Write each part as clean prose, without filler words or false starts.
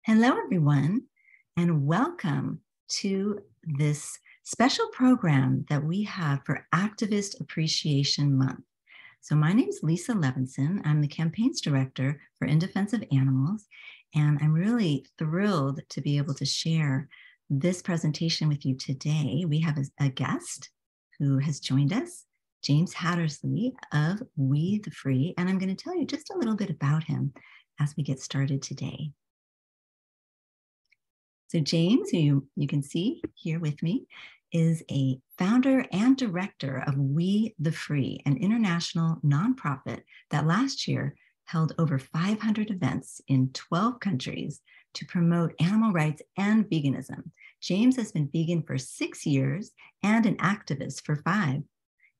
Hello, everyone, and welcome to this special program that we have for Activist Appreciation Month. So my name is Lisa Levinson. I'm the campaigns director for In Defense of Animals, and I'm really thrilled to be able to share this presentation with you today. We have a guest who has joined us, James Hattersley of We, the Free, and I'm going to tell you just a little bit about him as we get started today. So James, who you can see here with me, is a founder and director of We, the Free, an international nonprofit that last year held over 500 events in 12 countries to promote animal rights and veganism. James has been vegan for 6 years and an activist for 5.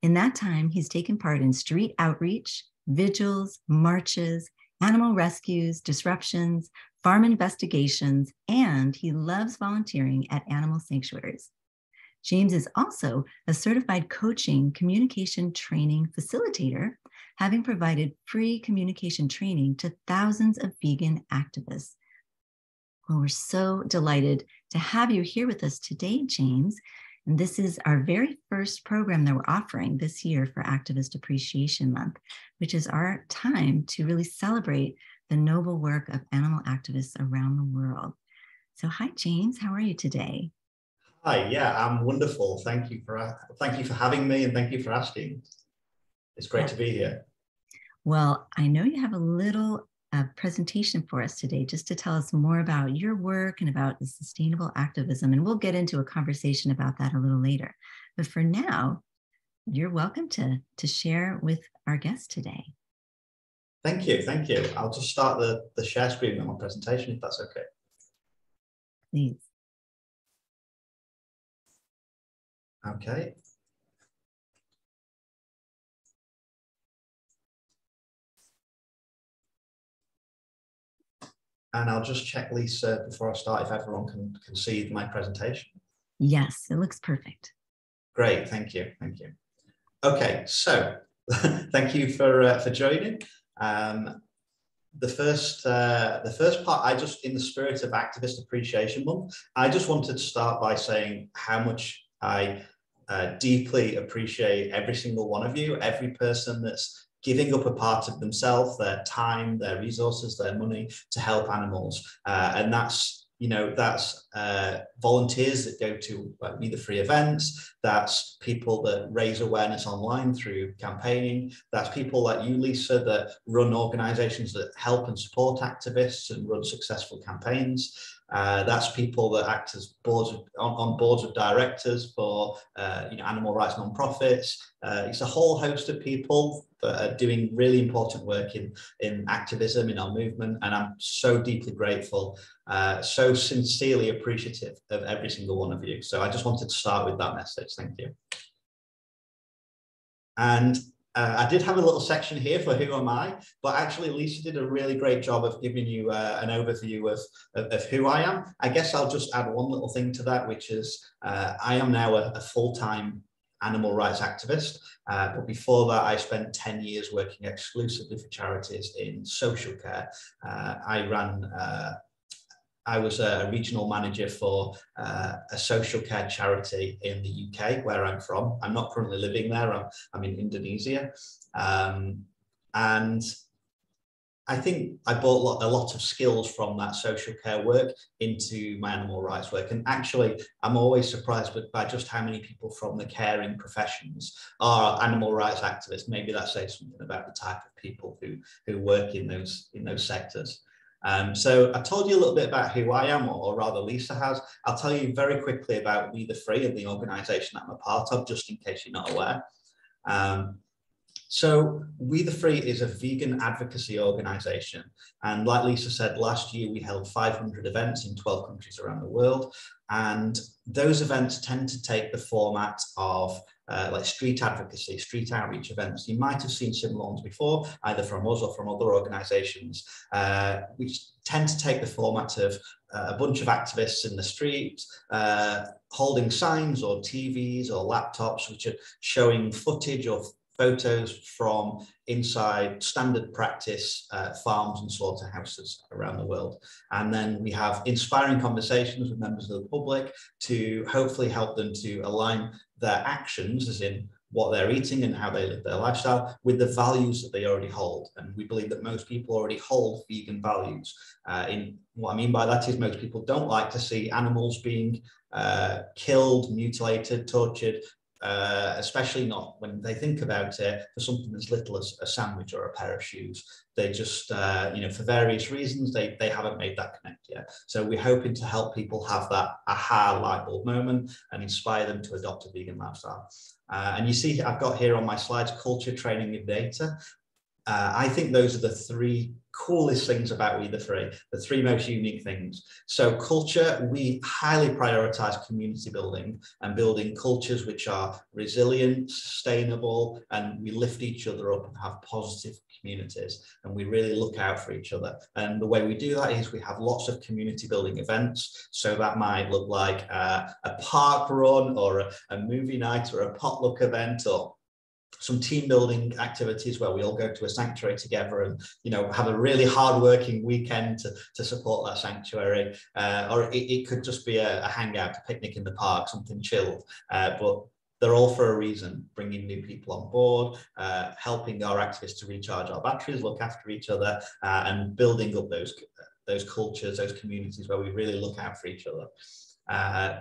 In that time, he's taken part in street outreach, vigils, marches, animal rescues, disruptions, farm investigations, and he loves volunteering at animal sanctuaries. James is also a certified coaching communication training facilitator, having provided free communication training to thousands of vegan activists. Well, we're so delighted to have you here with us today, James. And this is our very first program that we're offering this year for Activist Appreciation Month, which is our time to really celebrate the noble work of animal activists around the world. So hi, James, how are you today? Hi, yeah, I'm wonderful. Thank you for having me, and thank you for asking. It's great to be here. Well, I know you have a little presentation for us today just to tell us more about your work and about the sustainable activism, and we'll get into a conversation about that a little later. But for now, you're welcome to share with our guest today. Thank you. I'll just start the share screen on my presentation, if that's okay. Please. Okay. And I'll just check, Lisa, before I start, if everyone can see my presentation. Yes, it looks perfect. Great, thank you. Okay, so thank you for joining. The first part, I just, in the spirit of Activist Appreciation Month, I just wanted to start by saying how much I deeply appreciate every single one of you, every person that's giving up a part of themselves, their time, their resources, their money to help animals. And that's, that's volunteers that go to We the Free events, that's people that raise awareness online through campaigning, that's people like you, Lisa, that run organizations that help and support activists and run successful campaigns. That's people that act as on boards of directors for animal rights nonprofits. It's a whole host of people that are doing really important work in activism, in our movement, and I'm so deeply grateful, so sincerely appreciative of every single one of you. So I just wanted to start with that message. Thank you. And I did have a little section here for who am I, but actually Lisa did a really great job of giving you an overview of who I am. I guess I'll just add one little thing to that, which is I am now a full-time animal rights activist, but before that I spent 10 years working exclusively for charities in social care. I was a regional manager for a social care charity in the UK, where I'm from. I'm not currently living there. I'm in Indonesia. And I think I brought a lot of skills from that social care work into my animal rights work. And actually, I'm always surprised by just how many people from the caring professions are animal rights activists. Maybe that says something about the type of people who work in those sectors. So I told you a little bit about who I am, or rather Lisa has. I'll tell you very quickly about We the Free and the organisation that I'm a part of, just in case you're not aware. So We the Free is a vegan advocacy organisation. And like Lisa said, last year we held 500 events in 12 countries around the world. And those events tend to take the format of like street advocacy, street outreach events. You might have seen similar ones before, either from us or from other organisations, which tend to take the format of a bunch of activists in the street, holding signs or TVs or laptops, which are showing footage of photos from inside standard practice farms and slaughterhouses around the world. And then we have inspiring conversations with members of the public to hopefully help them to align their actions, as in what they're eating and how they live their lifestyle, with the values that they already hold. And we believe that most people already hold vegan values. In what I mean by that is most people don't like to see animals being killed, mutilated, tortured, especially not when they think about it for something as little as a sandwich or a pair of shoes. They just, you know, for various reasons, they haven't made that connect yet. So we're hoping to help people have that aha light bulb moment and inspire them to adopt a vegan lifestyle. And you see, I've got here on my slides, culture, training, and data. I think those are the three coolest things about We the Free, the three most unique things. So culture, we highly prioritize community building and building cultures which are resilient, sustainable, and we lift each other up and have positive communities, and we really look out for each other. And the way we do that is we have lots of community building events. So that might look like a park run or a movie night or a potluck event, or some team building activities where we all go to a sanctuary together and, you know, have a really hard working weekend to support that sanctuary. Or it could just be a hangout, a picnic in the park, something chilled. But they're all for a reason, bringing new people on board, helping our activists to recharge our batteries, look after each other, and building up those cultures, those communities where we really look out for each other.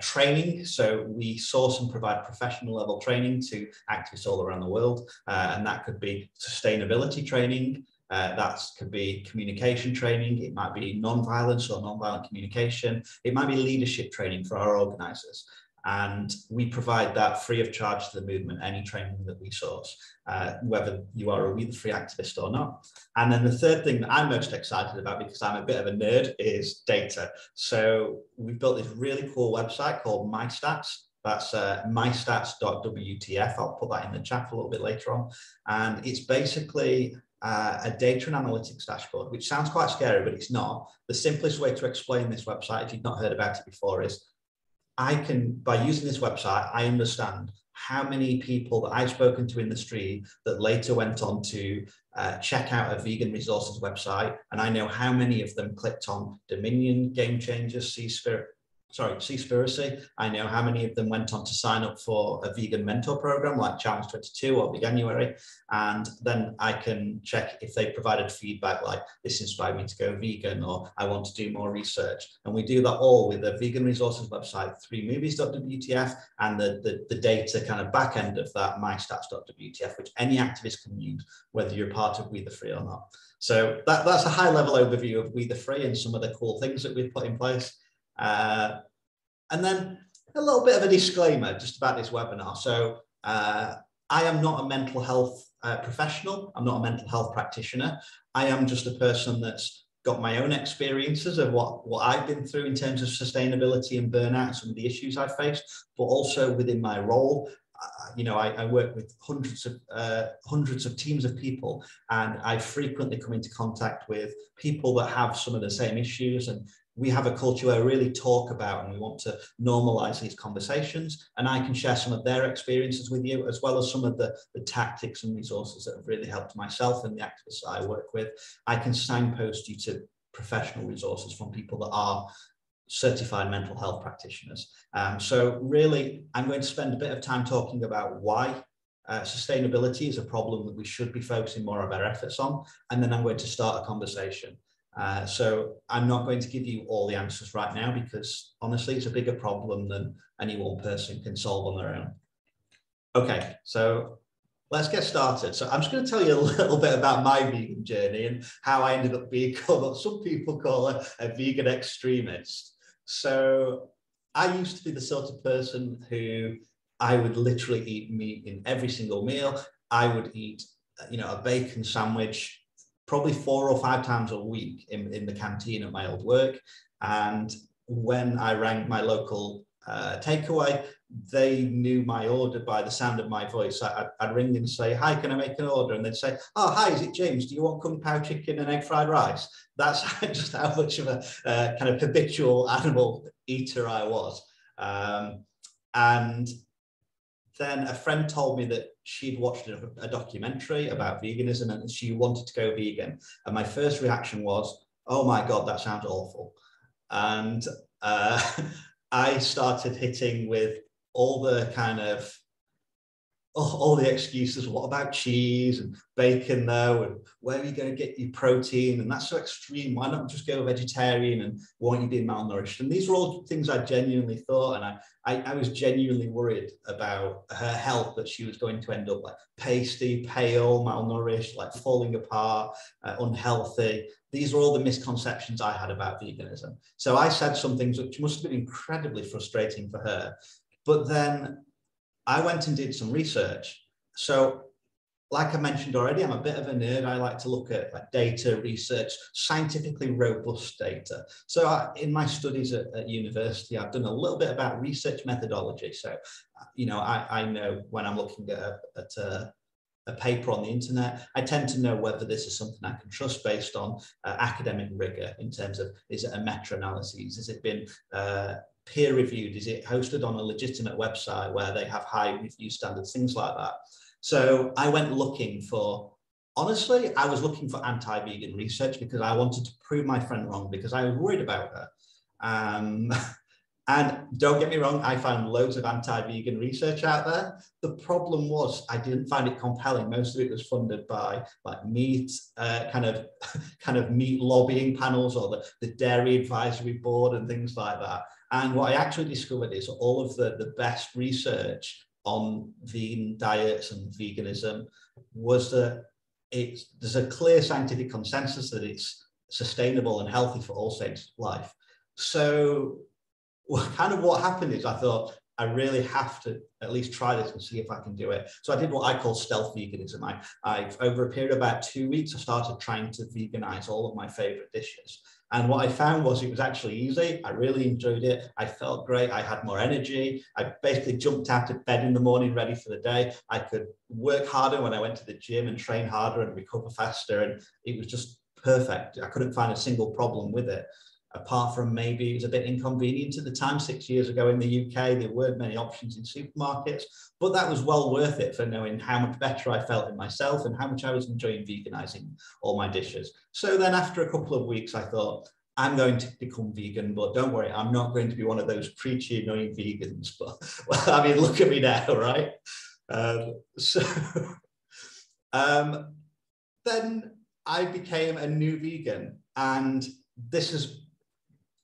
Training, so we source and provide professional level training to activists all around the world, and that could be sustainability training, that could be communication training, it might be non-violence or non-violent communication, it might be leadership training for our organisers. And we provide that free of charge to the movement, any training that we source, whether you are a We the Free activist or not. And then the third thing that I'm most excited about, because I'm a bit of a nerd, is data. So we've built this really cool website called MyStats. That's mystats.wtf. I'll put that in the chat a little bit later on. And it's basically a data and analytics dashboard, which sounds quite scary, but it's not. The simplest way to explain this website, if you've not heard about it before, is I can, by using this website, I understand how many people that I've spoken to in the street that later went on to check out a vegan resources website. And I know how many of them clicked on Dominion, Game Changers, Seaspiracy. I know how many of them went on to sign up for a vegan mentor program like Challenge 22 or Veganuary. And then I can check if they provided feedback like, this inspired me to go vegan, or I want to do more research. And we do that all with a vegan resources website, 3movies.wtf, and the data kind of back end of that, mystats.wtf, which any activist can use, whether you're part of We the Free or not. So that's a high level overview of We the Free and some of the cool things that we've put in place. And then a little bit of a disclaimer just about this webinar. So I am not a mental health professional. I'm not a mental health practitioner. I am just a person that's got my own experiences of what I've been through in terms of sustainability and burnout, some of the issues I've faced, but also within my role. You know, I work with hundreds of teams of people, and I frequently come into contact with people that have some of the same issues, and we have a culture where we really talk about, and we want to normalize these conversations, and I can share some of their experiences with you, as well as some of the tactics and resources that have really helped myself and the activists that I work with. I can signpost you to professional resources from people that are certified mental health practitioners. So really, I'm going to spend a bit of time talking about why sustainability is a problem that we should be focusing more of our efforts on, and then I'm going to start a conversation. So I'm not going to give you all the answers right now, because honestly, it's a bigger problem than any one person can solve on their own. Okay, so let's get started. So I'm just going to tell you a little bit about my vegan journey and how I ended up being called what some people call a vegan extremist. So I used to be the sort of person who I would literally eat meat in every single meal. I would eat, you know, a bacon sandwich probably 4 or 5 times a week in the canteen at my old work. And when I rang my local takeaway, they knew my order by the sound of my voice. I'd ring and say, hi, can I make an order? And they'd say, oh, hi, is it James? Do you want kung pao chicken and egg fried rice? That's just how much of a kind of habitual animal eater I was. And then a friend told me that she'd watched a documentary about veganism and she wanted to go vegan. And my first reaction was, oh my God, that sounds awful. And I started hitting with all the kind of, all the excuses. What about cheese and bacon though? And where are you going to get your protein? And that's so extreme. Why not just go vegetarian, and won't you be malnourished? And these were all things I genuinely thought. And I was genuinely worried about her health, that she was going to end up like pasty, pale, malnourished, like falling apart, unhealthy. These are all the misconceptions I had about veganism. So I said some things which must have been incredibly frustrating for her. But then I went and did some research. So like I mentioned already, I'm a bit of a nerd. I like to look at like data, research, scientifically robust data. So in my studies at university, I've done a little bit about research methodology. So, I know when I'm looking at a paper on the internet, I tend to know whether this is something I can trust based on academic rigor in terms of, is it a meta-analysis? Has it been peer reviewed? Is it hosted on a legitimate website where they have high review standards, things like that? So I went looking for, honestly, I was looking for anti-vegan research because I wanted to prove my friend wrong, because I was worried about her. And don't get me wrong, I found loads of anti-vegan research out there. The problem was I didn't find it compelling. Most of it was funded by like meat, kind of meat lobbying panels, or the dairy advisory board and things like that. And what I actually discovered is all of the best research on vegan diets and veganism was that there's a clear scientific consensus that it's sustainable and healthy for all stages of life. So kind of what happened is I thought, I really have to at least try this and see if I can do it. So I did what I call stealth veganism. I've over a period of about 2 weeks, I started trying to veganize all of my favorite dishes. And what I found was it was actually easy. I really enjoyed it. I felt great. I had more energy. I basically jumped out of bed in the morning ready for the day. I could work harder when I went to the gym and train harder and recover faster. And it was just perfect. I couldn't find a single problem with it, apart from maybe it was a bit inconvenient at the time. 6 years ago in the UK, there weren't many options in supermarkets, but that was well worth it for knowing how much better I felt in myself and how much I was enjoying veganizing all my dishes. So then after a couple of weeks, I thought, I'm going to become vegan, but don't worry, I'm not going to be one of those preachy, annoying vegans. But well, I mean, look at me now, right? Then I became a new vegan, and this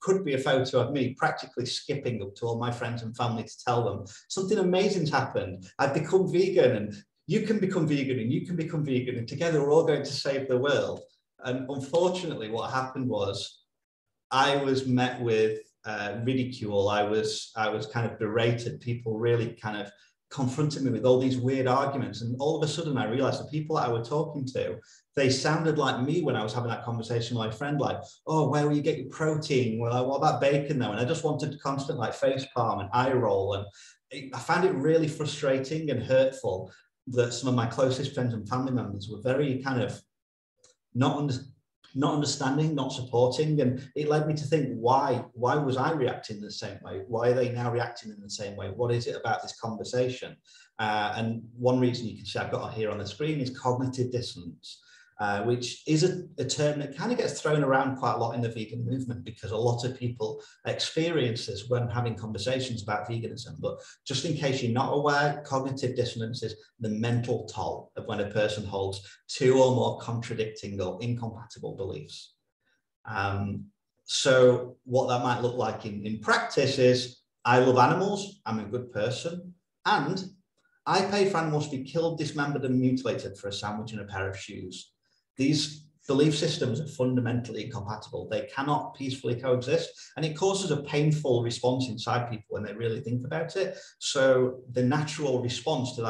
could be a photo of me practically skipping up to all my friends and family to tell them something amazing's happened. I've become vegan, and you can become vegan, and you can become vegan, and together we're all going to save the world. And unfortunately, what happened was I was met with ridicule. I was kind of berated. People really kind of confronted me with all these weird arguments. And all of a sudden I realized the people that I was talking to, they sounded like me when I was having that conversation with my friend, like, oh, where will you get your protein? Well, what about bacon though? And I just wanted to constant like face palm and eye roll. And I found it really frustrating and hurtful that some of my closest friends and family members were very kind of not understanding, not supporting. And it led me to think, why was I reacting the same way? Why are they now reacting in the same way? What is it about this conversation? And one reason you can see I've got here on the screen is cognitive dissonance, which is a term that kind of gets thrown around quite a lot in the vegan movement, because a lot of people experience this when having conversations about veganism. But just in case you're not aware, cognitive dissonance is the mental toll of when a person holds two or more contradicting or incompatible beliefs. So what that might look like in practice is, I love animals, I'm a good person, and I pay for animals to be killed, dismembered, and mutilated for a sandwich and a pair of shoes. These belief systems are fundamentally incompatible. They cannot peacefully coexist, and it causes a painful response inside people when they really think about it. So the natural response to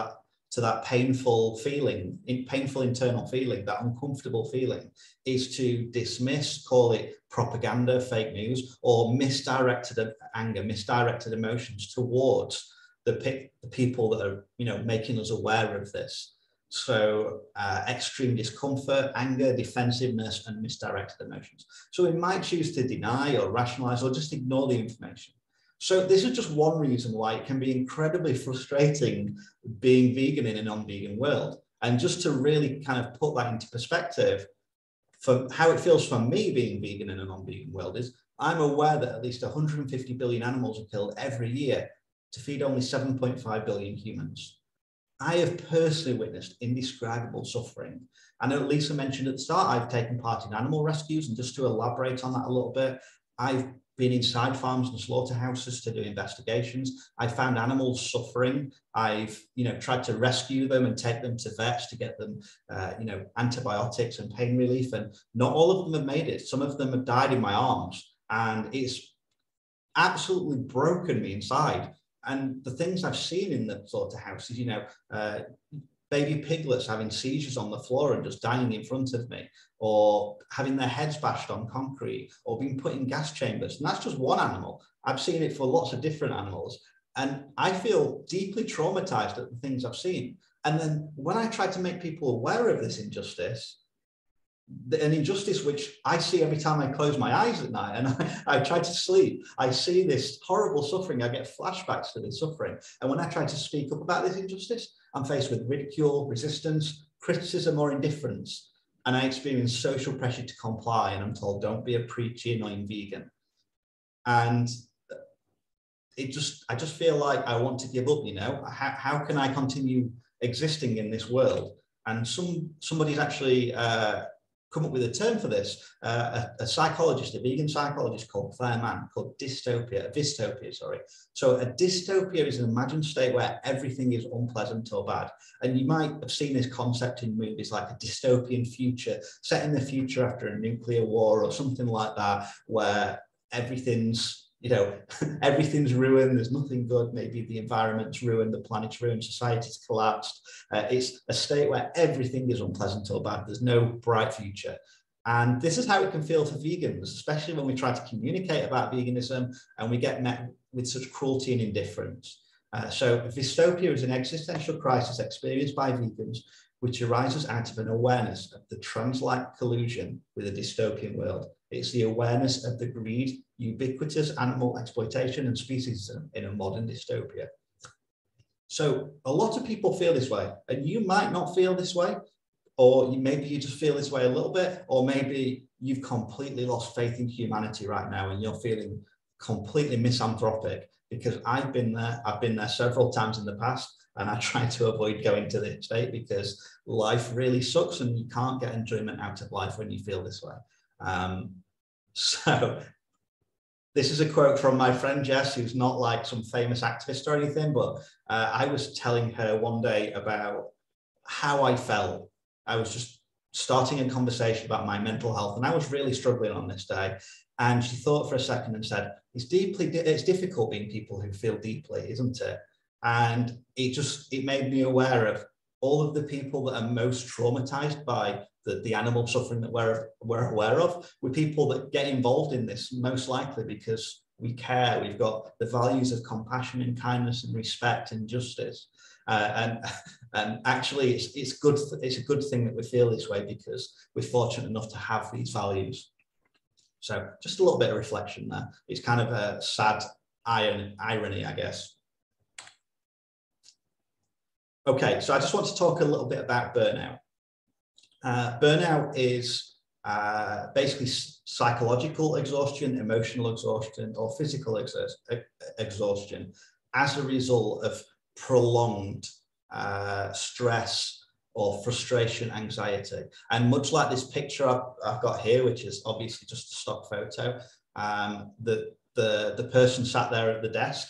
that painful feeling, painful internal feeling, that uncomfortable feeling, is to dismiss, call it propaganda, fake news, or misdirected anger, misdirected emotions towards the people that are, making us aware of this. So extreme discomfort, anger, defensiveness, and misdirected emotions. So we might choose to deny or rationalize or just ignore the information. So this is just one reason why it can be incredibly frustrating being vegan in a non-vegan world. And just to really kind of put that into perspective, for how it feels for me being vegan in a non-vegan world is I'm aware that at least 150 billion animals are killed every year to feed only 7.5 billion humans. I have personally witnessed indescribable suffering. I know Lisa mentioned at the start, I've taken part in animal rescues, and just to elaborate on that a little bit, I've been inside farms and slaughterhouses to do investigations. I found animals suffering. I've, tried to rescue them and take them to vets to get them, antibiotics and pain relief. And not all of them have made it. Some of them have died in my arms, and it's absolutely broken me inside. And the things I've seen in the slaughterhouses, baby piglets having seizures on the floor and just dying in front of me, or having their heads bashed on concrete, or being put in gas chambers. And that's just one animal. I've seen it for lots of different animals. And I feel deeply traumatized at the things I've seen. And then when I try to make people aware of this injustice, an injustice which I see every time I close my eyes at night and I try to sleep, I see this horrible suffering. I get flashbacks to this suffering. And when I try to speak up about this injustice, I'm faced with ridicule, resistance, criticism, or indifference. And I experience social pressure to comply. And I'm told, don't be a preachy, annoying vegan. And I just feel like I want to give up, How can I continue existing in this world? And somebody's actually come up with a term for this, a psychologist, a vegan psychologist called Claire Mann, called dystopia. So a dystopia is an imagined state where everything is unpleasant or bad. And you might have seen this concept in movies like a dystopian future, set in the future after a nuclear war or something like that, where everything's everything's ruined, there's nothing good, maybe the environment's ruined, the planet's ruined, society's collapsed. It's a state where everything is unpleasant or bad, there's no bright future. And this is how it can feel for vegans, especially when we try to communicate about veganism and we get met with such cruelty and indifference. So dystopia is an existential crisis experienced by vegans, which arises out of an awareness of the trans-like collusion with a dystopian world. It's the awareness of the greed, ubiquitous animal exploitation and speciesism in a modern dystopia. So a lot of people feel this way, and you might not feel this way, or maybe you just feel this way a little bit, or maybe you've completely lost faith in humanity right now and you're feeling completely misanthropic, because I've been there several times in the past, and I try to avoid going to this state because life really sucks and you can't get enjoyment out of life when you feel this way. So this is a quote from my friend Jess, who's not like some famous activist or anything, but I was telling her one day about how I felt. I was just starting a conversation about my mental health, and I was really struggling on this day. And she thought for a second and said, it's difficult being people who feel deeply, isn't it? And it made me aware of all of the people that are most traumatized by the animal suffering that we're aware of, with people that get involved in this, most likely because we care, we've got the values of compassion and kindness and respect and justice. And actually it's a good thing that we feel this way, because we're fortunate enough to have these values. So just a little bit of reflection there. It's kind of a sad irony, I guess. Okay, so I just want to talk a little bit about burnout. Burnout is basically psychological exhaustion, emotional exhaustion, or physical exhaustion as a result of prolonged stress or frustration, anxiety. And much like this picture I've got here, which is obviously just a stock photo, the person sat there at the desk,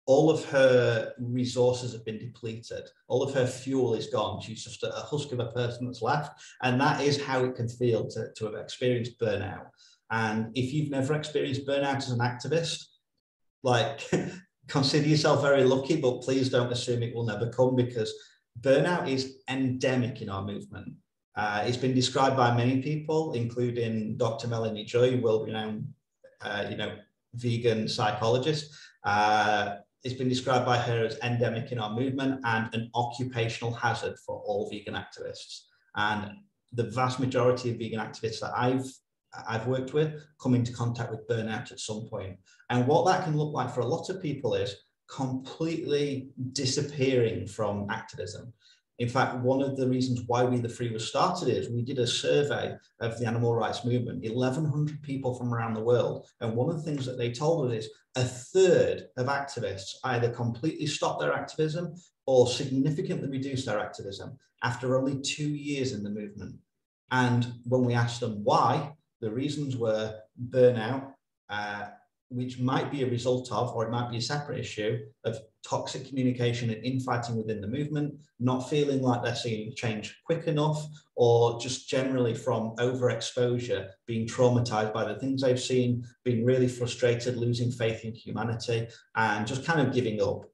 all of her resources have been depleted. All of her fuel is gone. She's just a husk of a person that's left. And that is how it can feel to have experienced burnout. And if you've never experienced burnout as an activist, like, consider yourself very lucky, but please don't assume it will never come, because burnout is endemic in our movement. It's been described by many people, including Dr. Melanie Joy, world-renowned, vegan psychologist. It's been described by her as endemic in our movement and an occupational hazard for all vegan activists. And the vast majority of vegan activists that I've I've worked with come into contact with burnout at some point. And what that can look like for a lot of people is completely disappearing from activism. In fact, one of the reasons why We the Free was started is we did a survey of the animal rights movement, 1,100 people from around the world. And one of the things that they told us is a third of activists either completely stopped their activism or significantly reduced their activism after only 2 years in the movement. And when we asked them why, the reasons were burnout, which might be a result of, or it might be a separate issue, of toxic communication and infighting within the movement, not feeling like they're seeing change quick enough, or just generally from overexposure, being traumatized by the things they've seen, being really frustrated, losing faith in humanity, and just kind of giving up.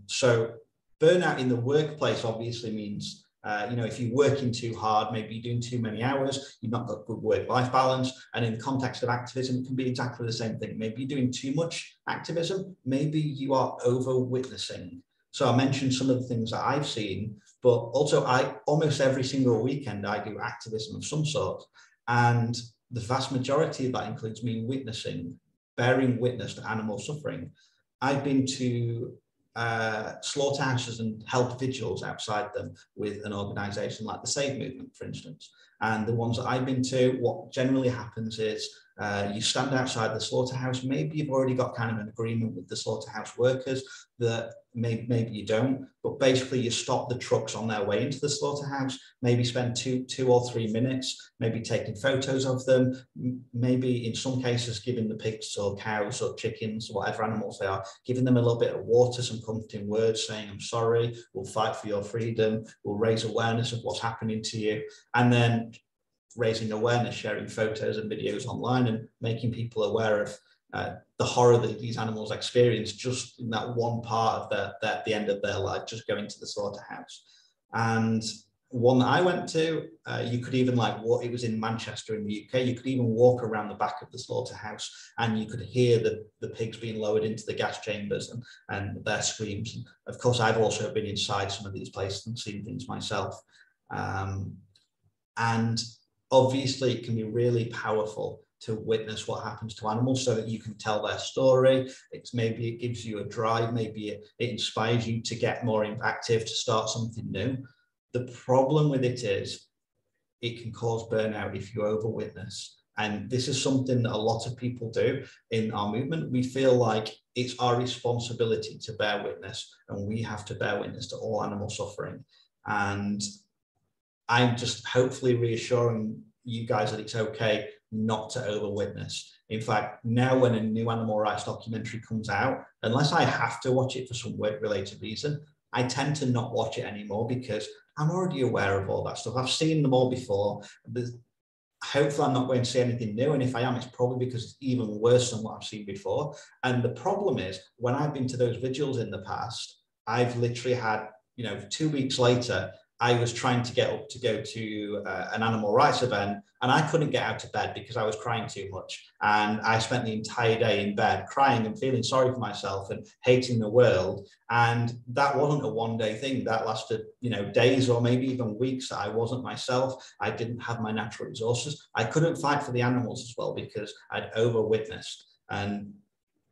So burnout in the workplace obviously means if you're working too hard, maybe you're doing too many hours, you've not got good work-life balance. And in the context of activism, it can be exactly the same thing. Maybe you're doing too much activism, maybe you are over-witnessing. So I mentioned some of the things that I've seen, but also almost every single weekend, I do activism of some sort. And the vast majority of that includes me witnessing, bearing witness to animal suffering. I've been to slaughterhouses and held vigils outside them with an organization like the Save Movement, for instance. And the ones that I've been to, what generally happens is you stand outside the slaughterhouse. Maybe you've already got kind of an agreement with the slaughterhouse workers that maybe you don't, but basically you stop the trucks on their way into the slaughterhouse, maybe spend two or 3 minutes, maybe taking photos of them, maybe in some cases giving the pigs or cows or chickens, whatever animals they are, giving them a little bit of water, some comforting words, saying, I'm sorry, we'll fight for your freedom, we'll raise awareness of what's happening to you. And then raising awareness, sharing photos and videos online and making people aware of the horror that these animals experience just in that one part of the end of their life, just going to the slaughterhouse. And one that I went to, you could even it was in Manchester in the UK, you could even walk around the back of the slaughterhouse and you could hear the pigs being lowered into the gas chambers and their screams. And of course, I've also been inside some of these places and seen things myself. And obviously, it can be really powerful to witness what happens to animals so that you can tell their story. Maybe it gives you a drive, maybe it inspires you to get more active, to start something new. The problem with it is it can cause burnout if you over-witness. And this is something that a lot of people do in our movement. We feel like it's our responsibility to bear witness, and we have to bear witness to all animal suffering. And I'm just hopefully reassuring you guys that it's okay not to over-witness. In fact, now when a new animal rights documentary comes out, unless I have to watch it for some work-related reason, I tend to not watch it anymore because I'm already aware of all that stuff. I've seen them all before. Hopefully I'm not going to see anything new. And if I am, it's probably because it's even worse than what I've seen before. And the problem is when I've been to those vigils in the past, I've literally had, 2 weeks later, I was trying to get up to go to an animal rights event and I couldn't get out of bed because I was crying too much. And I spent the entire day in bed crying and feeling sorry for myself and hating the world. And that wasn't a one-day thing. That lasted, days or maybe even weeks that I wasn't myself. I didn't have my natural resources. I couldn't fight for the animals as well because I'd over-witnessed. And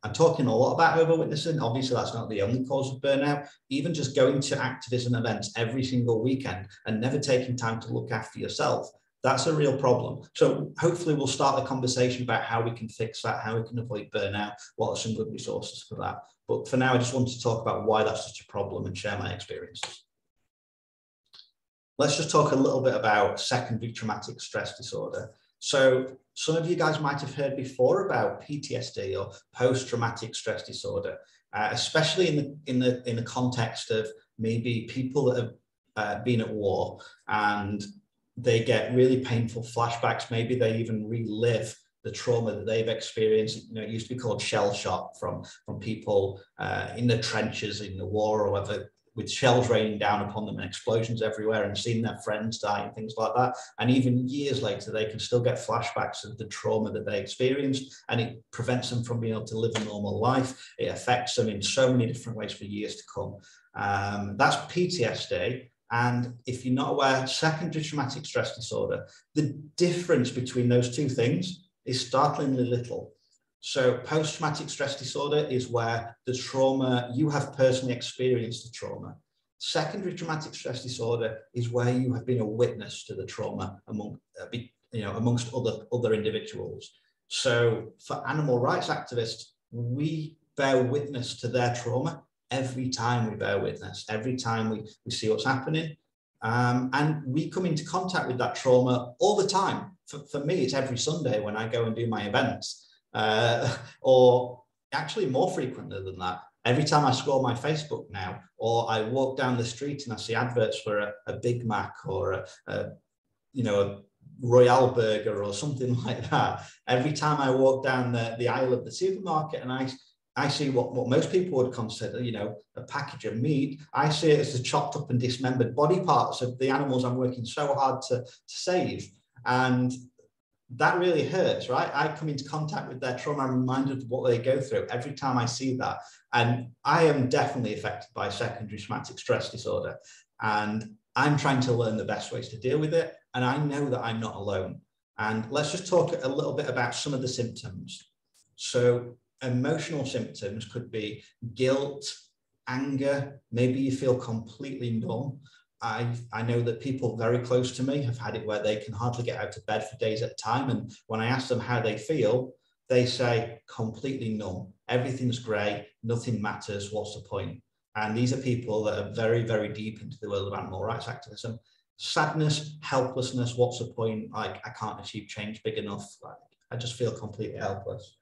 I'm talking a lot about over-witnessing. Obviously, that's not the only cause of burnout. Even just going to activism events every single weekend and never taking time to look after yourself, that's a real problem. So hopefully we'll start the conversation about how we can fix that, how we can avoid burnout, what are some good resources for that. But for now, I just wanted to talk about why that's such a problem and share my experiences. Let's just talk a little bit about secondary traumatic stress disorder. So some of you guys might have heard before about PTSD or post-traumatic stress disorder, especially in the context of maybe people that have been at war and they get really painful flashbacks. Maybe they even relive the trauma that they've experienced. It used to be called shell shock from people in the trenches in the war or whatever, with shells raining down upon them and explosions everywhere and seeing their friends die and things like that. And even years later, they can still get flashbacks of the trauma that they experienced, and it prevents them from being able to live a normal life. It affects them in so many different ways for years to come. That's PTSD. And if you're not aware, secondary traumatic stress disorder, the difference between those two things is startlingly little. So post-traumatic stress disorder is where the trauma, you have personally experienced the trauma. Secondary traumatic stress disorder is where you have been a witness to the trauma amongst other individuals. So for animal rights activists, we bear witness to their trauma every time we bear witness, every time we see what's happening. And we come into contact with that trauma all the time. For me, it's every Sunday when I go and do my events, or actually more frequently than that. Every time I scroll my Facebook now, or I walk down the street and I see adverts for a Big Mac or a Royale burger or something like that. Every time I walk down the aisle of the supermarket and I see what most people would consider, a package of meat, I see it as the chopped up and dismembered body parts of the animals I'm working so hard to save. And that really hurts, right? I come into contact with their trauma. I'm reminded of what they go through every time I see that. And I am definitely affected by secondary traumatic stress disorder. And I'm trying to learn the best ways to deal with it. And I know that I'm not alone. And let's just talk a little bit about some of the symptoms. So emotional symptoms could be guilt, anger, maybe you feel completely numb. I know that people very close to me have had it where they can hardly get out of bed for days at a time. And when I ask them how they feel, they say completely numb. Everything's grey, nothing matters, what's the point? And these are people that are very, very deep into the world of animal rights activism. Sadness, helplessness, what's the point? Like, I can't achieve change big enough. Like, I just feel completely helpless.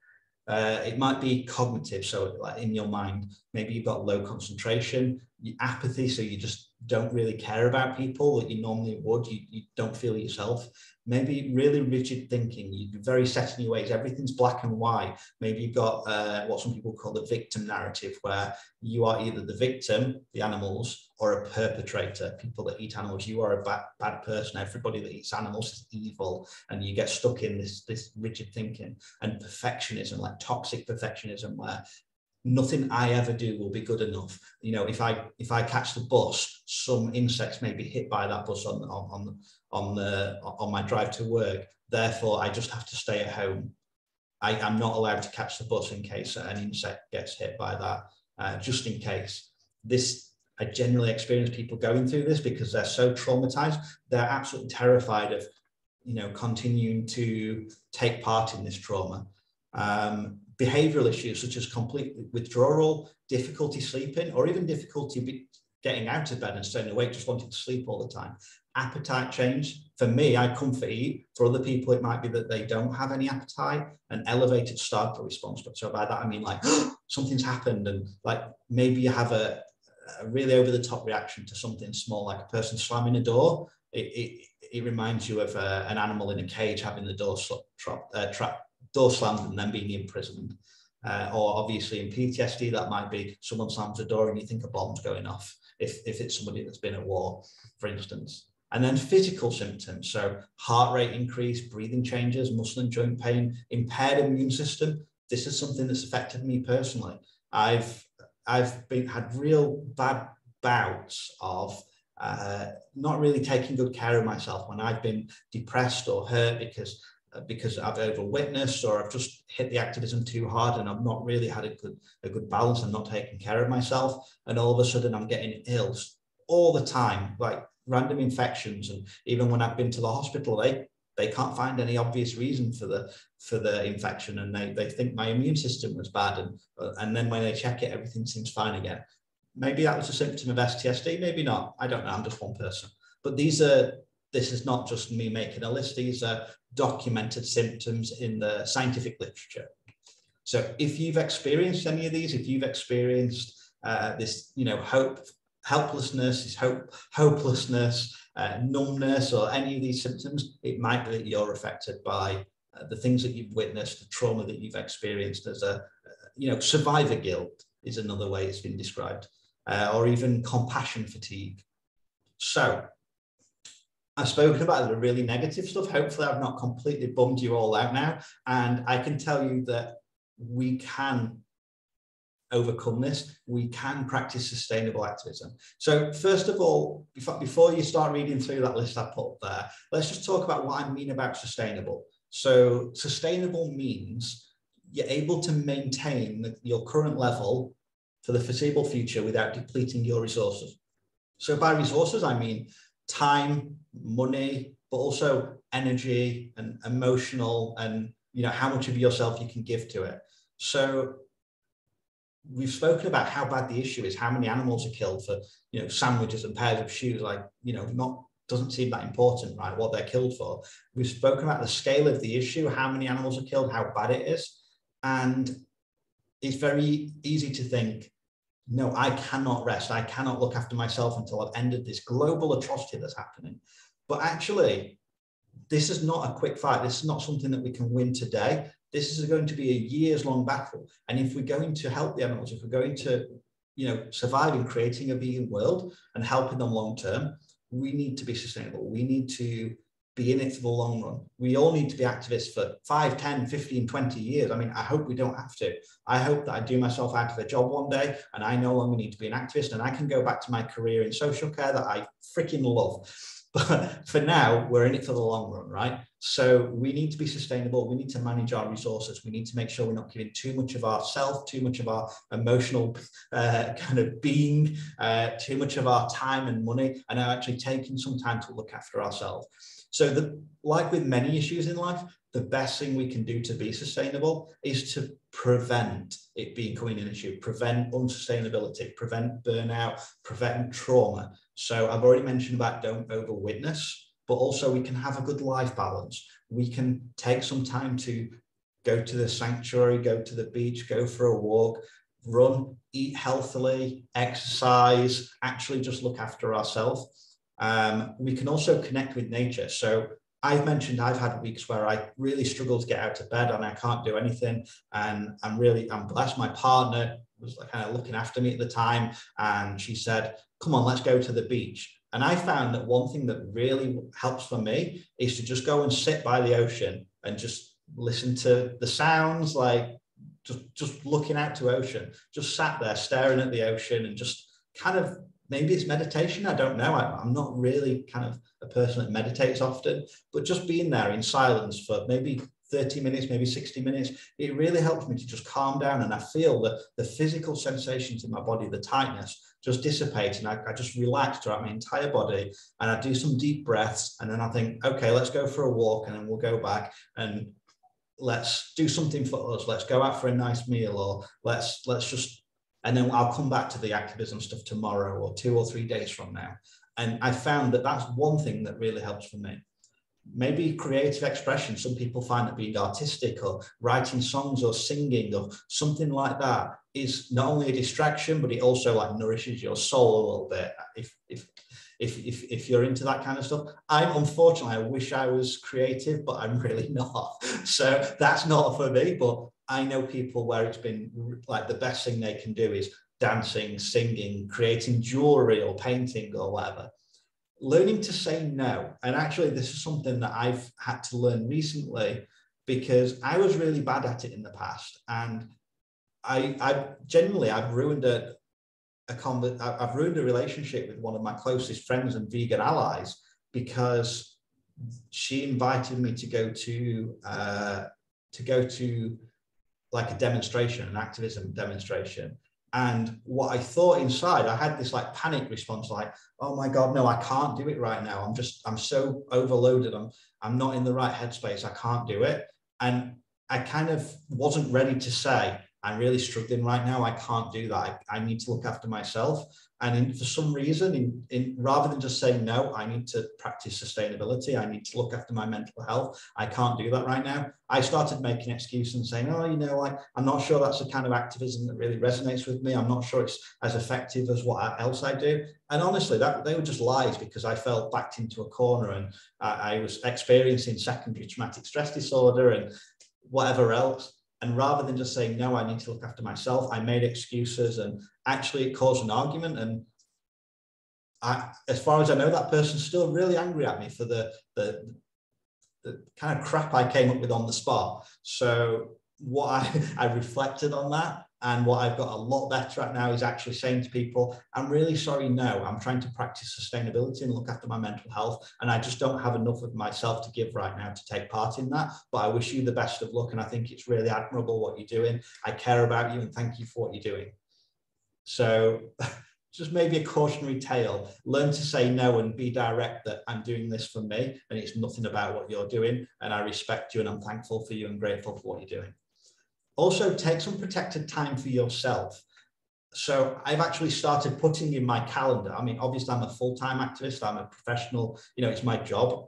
It might be cognitive, so like in your mind, maybe you've got low concentration, apathy, so you just don't really care about people that you normally would, you don't feel yourself. Maybe really rigid thinking, you're very set in your ways, everything's black and white. Maybe you've got what some people call the victim narrative, where you are either the victim, the animals, or a perpetrator, people that eat animals. You are a bad person. Everybody that eats animals is evil, and you get stuck in this rigid thinking. And perfectionism, like toxic perfectionism, where nothing I ever do will be good enough. If I catch the bus, some insects may be hit by that bus on my drive to work. Therefore, I just have to stay at home. I'm not allowed to catch the bus in case an insect gets hit by that, just in case. I generally experience people going through this because they're so traumatized. They're absolutely terrified of, continuing to take part in this trauma. Behavioral issues such as complete withdrawal, difficulty sleeping, or even difficulty getting out of bed and staying awake, just wanting to sleep all the time. Appetite change. For me, I comfort eat. For other people, it might be that they don't have any appetite, an elevated startle response. So by that, I mean like something's happened, and like maybe you have a really over the top reaction to something small, like a person slamming a door. It reminds you of an animal in a cage having the door slammed and then being imprisoned. Or obviously in PTSD, that might be someone slams a door and you think a bomb's going off, if it's somebody that's been at war, for instance. And then physical symptoms, so heart rate increase, breathing changes, muscle and joint pain, impaired immune system. This is something that's affected me personally. I've had real bad bouts of not really taking good care of myself when I've been depressed or hurt because I've over-witnessed, or I've just hit the activism too hard and I've not really had a good balance and not taking care of myself. And all of a sudden I'm getting ill all the time, like random infections. And even when I've been to the hospital, they can't find any obvious reason for the infection, and they think my immune system was bad. And then when they check it, everything seems fine again. Maybe that was a symptom of STSD, maybe not. I don't know, I'm just one person. But this is not just me making a list, these are documented symptoms in the scientific literature. So if you've experienced any of these, if you've experienced this, helplessness, hopelessness, numbness, or any of these symptoms, it might be that you're affected by the things that you've witnessed, the trauma that you've experienced. As survivor guilt is another way it's been described, or even compassion fatigue. So I've spoken about the really negative stuff. Hopefully I've not completely bummed you all out now. And I can tell you that we can overcome this, we can practice sustainable activism. So first of all, before you start reading through that list I put up there, let's just talk about what I mean about sustainable. So sustainable means you're able to maintain your current level for the foreseeable future without depleting your resources. So by resources, I mean time, money, but also energy and emotional, and how much of yourself you can give to it. So we've spoken about how bad the issue is, how many animals are killed for sandwiches and pairs of shoes, doesn't seem that important, right, what they're killed for. We've spoken about the scale of the issue, how many animals are killed, how bad it is. And it's very easy to think, no, I cannot rest. I cannot look after myself until I've ended this global atrocity that's happening. But actually, this is not a quick fight. This is not something that we can win today. This is going to be a years-long battle. And if we're going to help the animals, if we're going to survive in creating a vegan world and helping them long-term, we need to be sustainable. We need to be in it for the long run. We all need to be activists for 5, 10, 15, 20 years. I mean, I hope we don't have to. I hope that I do myself out of a job one day and I no longer need to be an activist and I can go back to my career in social care that I freaking love. But for now, we're in it for the long run, right? So we need to be sustainable. We need to manage our resources. We need to make sure we're not giving too much of ourself, too much of our emotional kind of being, too much of our time and money, and actually taking some time to look after ourselves. So like with many issues in life, the best thing we can do to be sustainable is to prevent it becoming an issue, prevent unsustainability, prevent burnout, prevent trauma. So I've already mentioned about don't over-witness, but also we can have a good life balance. We can take some time to go to the sanctuary, go to the beach, go for a walk, run, eat healthily, exercise, actually just look after ourselves. We can also connect with nature. So I've mentioned I've had weeks where I really struggle to get out of bed and I can't do anything. And I'm blessed. My partner was kind of looking after me at the time. And she said, come on, let's go to the beach. And I found that one thing that really helps for me is to just go and sit by the ocean and just listen to the sounds, like just looking out to ocean, just sat there staring at the ocean and just kind of, maybe it's meditation, I don't know. I'm not really kind of a person that meditates often, but just being there in silence for maybe 30 minutes, maybe 60 minutes, it really helps me to just calm down. And I feel that the physical sensations in my body, the tightness, just dissipate. And I just relax throughout my entire body. And I do some deep breaths. And then I think, okay, let's go for a walk. And then we'll go back and let's do something for us. Let's go out for a nice meal, or let's just, and then I'll come back to the activism stuff tomorrow or 2 or 3 days from now. And I found that that's one thing that really helps for me. Maybe creative expression. Some people find that being artistic or writing songs or singing or something like that is not only a distraction, but it also like nourishes your soul a little bit. If you're into that kind of stuff. Unfortunately, I wish I was creative, but I'm really not. So that's not for me, but I know people where it's been like the best thing they can do is dancing, singing, creating jewelry or painting or whatever. Learning to say no. And actually, this is something that I've had to learn recently because I was really bad at it in the past. And I've ruined I've ruined a relationship with one of my closest friends and vegan allies because she invited me to go to like a demonstration, an activism demonstration. And what I thought inside, I had this like panic response, like, oh my God, no, I can't do it right now. I'm so overloaded. I'm not in the right headspace. I can't do it. And I kind of wasn't ready to say, I'm really struggling right now. I can't do that. I need to look after myself. And for some reason, rather than just saying no, I need to practice sustainability. I need to look after my mental health. I can't do that right now. I started making excuses and saying, oh, I'm not sure that's the kind of activism that really resonates with me. I'm not sure it's as effective as what else I do. And honestly, they were just lies because I felt backed into a corner and I was experiencing secondary traumatic stress disorder and whatever else. And rather than just saying, no, I need to look after myself, I made excuses and actually it caused an argument. And as far as I know, that person's still really angry at me for the kind of crap I came up with on the spot. So I reflected on that And what I've got a lot better at now is actually saying to people, I'm really sorry, no, I'm trying to practice sustainability and look after my mental health. And I just don't have enough of myself to give right now to take part in that. But I wish you the best of luck. And I think it's really admirable what you're doing. I care about you and thank you for what you're doing. So just maybe a cautionary tale. Learn to say no and be direct that I'm doing this for me and it's nothing about what you're doing. And I respect you and I'm thankful for you and grateful for what you're doing. Also, take some protected time for yourself. So I've actually started putting in my calendar. I mean, obviously, I'm a full-time activist. I'm a professional. You know, it's my job.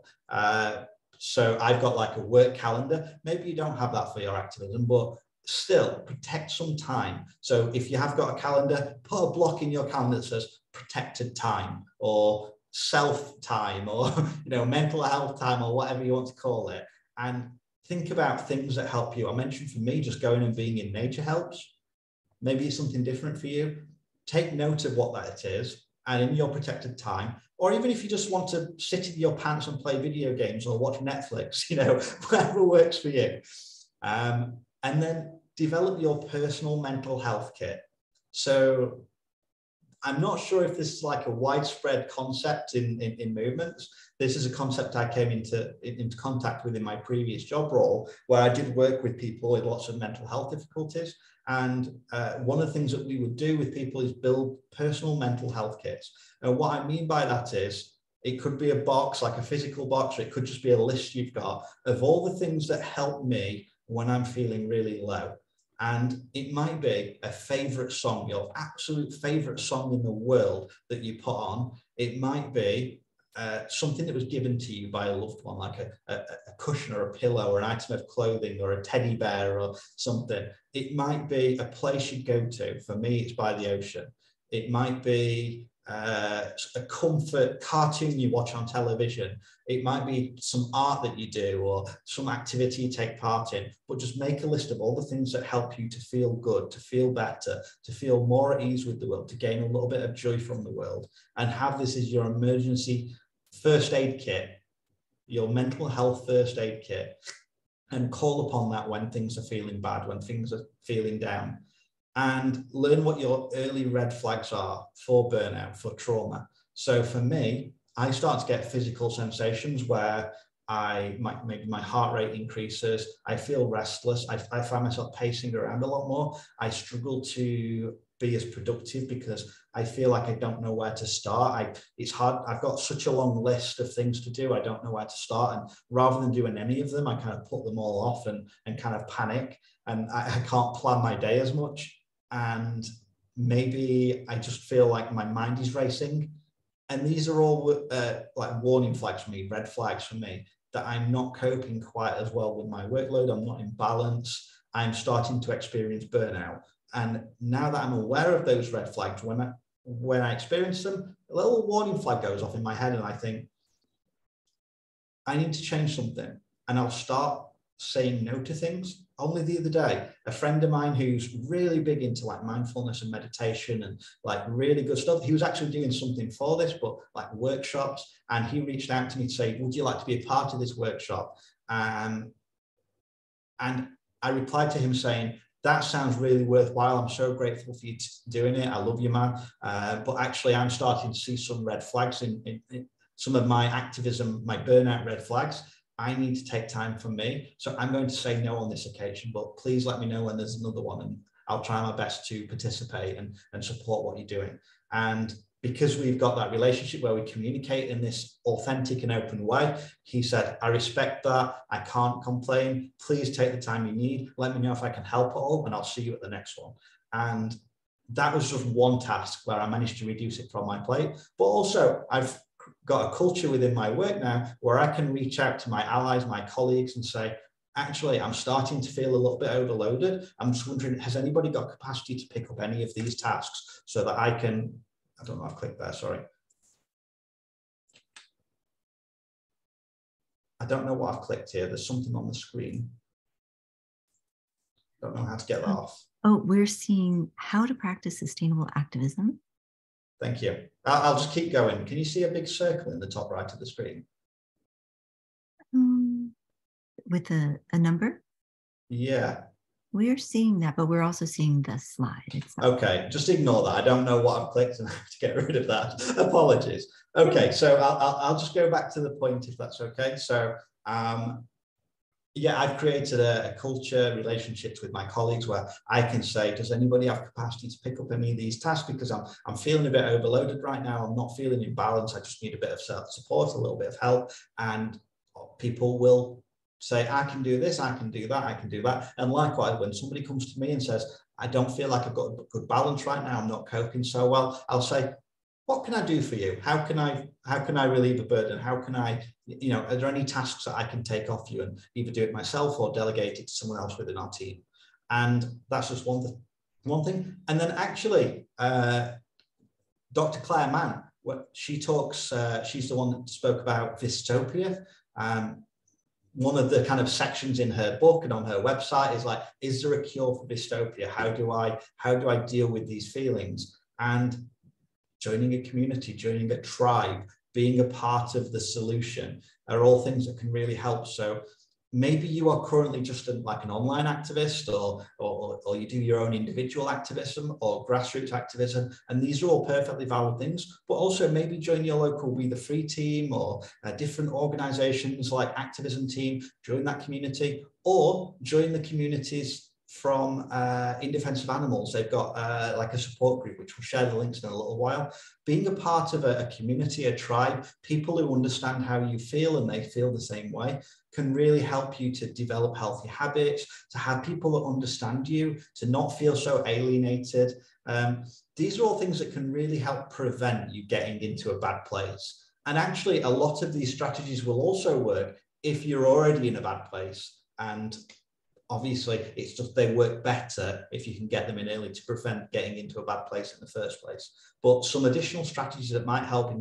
So I've got like a work calendar. Maybe you don't have that for your activism, but still protect some time. So if you have got a calendar, put a block in your calendar that says protected time or self time or, you know, mental health time or whatever you want to call it. And think about things that help you. I mentioned for me, just going and being in nature helps. Maybe it's something different for you. Take note of what that is. And in your protected time, or even if you just want to sit in your pants and play video games or watch Netflix, you know, whatever works for you. And then develop your personal mental health kit. So I'm not sure if this is like a widespread concept in movements. This is a concept I came into contact with in my previous job role, where I did work with people with lots of mental health difficulties. And one of the things that we would do with people is build personal mental health kits. And what I mean by that is, it could be a box, like a physical box, or it could just be a list you've got of all the things that help me when I'm feeling really low. And it might be a favorite song, your absolute favorite song in the world that you put on. It might be something that was given to you by a loved one, like a cushion or a pillow or an item of clothing or a teddy bear or something. It might be a place you go to. For me, it's by the ocean. It might be a comfort cartoon you watch on television. It might be some art that you do or some activity you take part in, but just make a list of all the things that help you to feel good, to feel better, to feel more at ease with the world, to gain a little bit of joy from the world, and have this as your emergency first aid kit, your mental health first aid kit, and call upon that when things are feeling bad, when things are feeling down. And learn what your early red flags are for burnout, for trauma. So for me, I start to get physical sensations where maybe my heart rate increases. I feel restless. I find myself pacing around a lot more. I struggle to be as productive because I feel like I don't know where to start. It's hard. I've got such a long list of things to do. I don't know where to start. And rather than doing any of them, I kind of put them all off and kind of panic. And I can't plan my day as much. And maybe I just feel like my mind is racing. And these are all like warning flags for me, red flags for me, that I'm not coping quite as well with my workload. I'm not in balance. I'm starting to experience burnout. And now that I'm aware of those red flags, when I experience them, a little warning flag goes off in my head and I think, I need to change something. And I'll start saying no to things. Only the other day, a friend of mine who's really big into like mindfulness and meditation and like really good stuff, he was actually doing something for this, but like workshops, and he reached out to me to say, would you like to be a part of this workshop? And I replied to him saying, that sounds really worthwhile. I'm so grateful for you doing it. I love you, man. But actually, I'm starting to see some red flags in some of my activism, my burnout red flags. I need to take time for me. So I'm going to say no on this occasion, but please let me know when there's another one and I'll try my best to participate and support what you're doing. And because we've got that relationship where we communicate in this authentic and open way, he said, I respect that. I can't complain. Please take the time you need. Let me know if I can help at all and I'll see you at the next one. And that was just one task where I managed to reduce it from my plate. But also I've got a culture within my work now where I can reach out to my allies, my colleagues and say, actually, I'm starting to feel a little bit overloaded. I'm just wondering, has anybody got capacity to pick up any of these tasks so that I can, I don't know, I've clicked there, sorry. I don't know what I've clicked here. There's something on the screen. Don't know how to get that off. Oh, we're seeing how to practice sustainable activism. Thank you. I'll just keep going. Can you see a big circle in the top right of the screen? With a number? Yeah. We're seeing that, but we're also seeing the slide itself. Okay, just ignore that. I don't know what I've clicked and I have to get rid of that. Apologies. Okay, so I'll just go back to the point if that's okay. So yeah, I've created a culture, relationships with my colleagues where I can say, does anybody have capacity to pick up any of these tasks? Because I'm feeling a bit overloaded right now. I'm not feeling in balance. I just need a bit of support, a little bit of help. And people will say, I can do this, I can do that, I can do that. And likewise, when somebody comes to me and says, I don't feel like I've got a good balance right now, I'm not coping so well, I'll say, what can I do for you? How can I relieve a burden? How can I, are there any tasks that I can take off you and either do it myself or delegate it to someone else within our team? And that's just one thing. And then actually, Dr. Claire Mann, she talks, she's the one that spoke about dystopia. One of the kind of sections in her book and on her website is like, is there a cure for dystopia? How do I deal with these feelings? And joining a community, joining a tribe, being a part of the solution are all things that can really help. So maybe you are currently just like an online activist or you do your own individual activism or grassroots activism. And these are all perfectly valid things, but also maybe join your local We the Free team or different organizations like activism team, join that community or join the communities from In Defense of Animals. They've got like a support group, which we'll share the links in a little while. Being a part of a community, a tribe, people who understand how you feel and they feel the same way can really help you to develop healthy habits, to have people that understand you, to not feel so alienated. These are all things that can really help prevent you getting into a bad place. And actually, a lot of these strategies will also work if you're already in a bad place. And obviously, it's just they work better if you can get them in early to prevent getting into a bad place in the first place. But some additional strategies that might help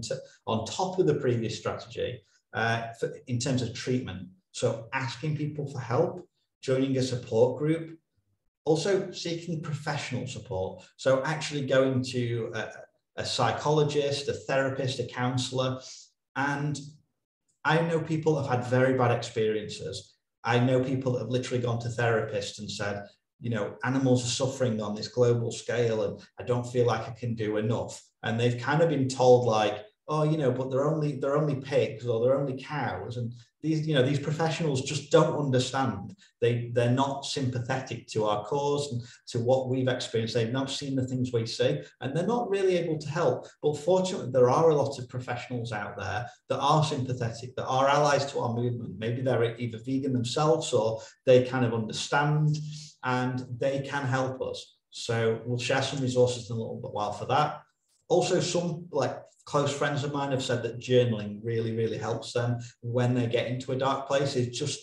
on top of the previous strategy in terms of treatment. So asking people for help, joining a support group, also seeking professional support. So actually going to a psychologist, a therapist, a counselor. And I know people have had very bad experiences. I know people that have literally gone to therapists and said, animals are suffering on this global scale and I don't feel like I can do enough. And they've kind of been told like, oh, but they're only pigs or they're only cows. And these professionals just don't understand. They're not sympathetic to our cause and to what we've experienced. They've not seen the things we see, and they're not really able to help. But fortunately, there are a lot of professionals out there that are sympathetic, that are allies to our movement. Maybe they're either vegan themselves or they kind of understand and they can help us. So we'll share some resources in a little bit while for that. Also, some close friends of mine have said that journaling really, really helps them when they get into a dark place. It's just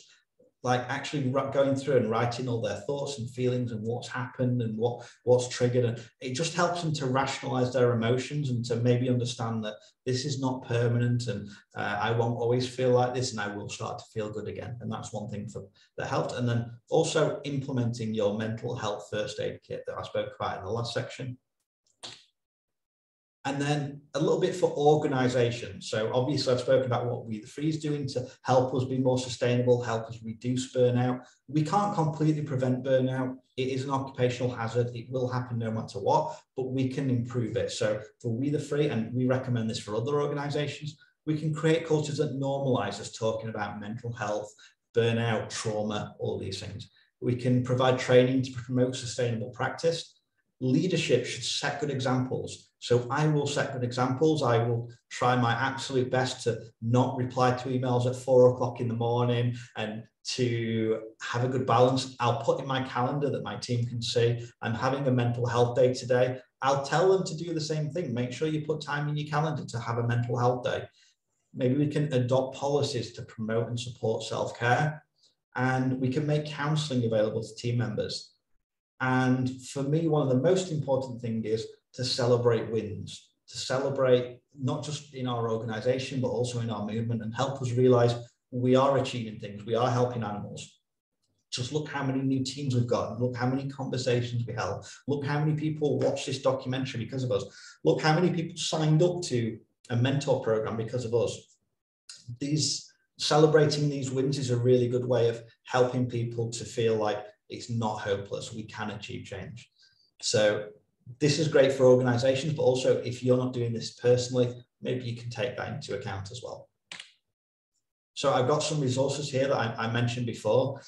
like actually going through and writing all their thoughts and feelings and what's happened and what's triggered. And it just helps them to rationalize their emotions and to maybe understand that this is not permanent and I won't always feel like this and I will start to feel good again. And that's one thing that helped. And then also implementing your mental health first aid kit that I spoke about in the last section. And then a little bit for organization. So obviously I've spoken about what We the Free is doing to help us be more sustainable, help us reduce burnout. We can't completely prevent burnout. It is an occupational hazard. It will happen no matter what, but we can improve it. So for We the Free, and we recommend this for other organizations, we can create cultures that normalize us talking about mental health, burnout, trauma, all these things. We can provide training to promote sustainable practice. Leadership should set good examples. So I will set good examples. I will try my absolute best to not reply to emails at 4 o'clock in the morning and to have a good balance. I'll put in my calendar that my team can see I'm having a mental health day today. I'll tell them to do the same thing. Make sure you put time in your calendar to have a mental health day. Maybe we can adopt policies to promote and support self-care, and we can make counseling available to team members. And for me, one of the most important things is to celebrate wins, to celebrate not just in our organization, but also in our movement, and help us realize we are achieving things, we are helping animals. Just look how many new teams we've got, look how many conversations we held, look how many people watched this documentary because of us, look how many people signed up to a mentor program because of us. Celebrating these wins is a really good way of helping people to feel like it's not hopeless. We can achieve change. So this is great for organizations, but also if you're not doing this personally, maybe you can take that into account as well. So I've got some resources here that I mentioned before.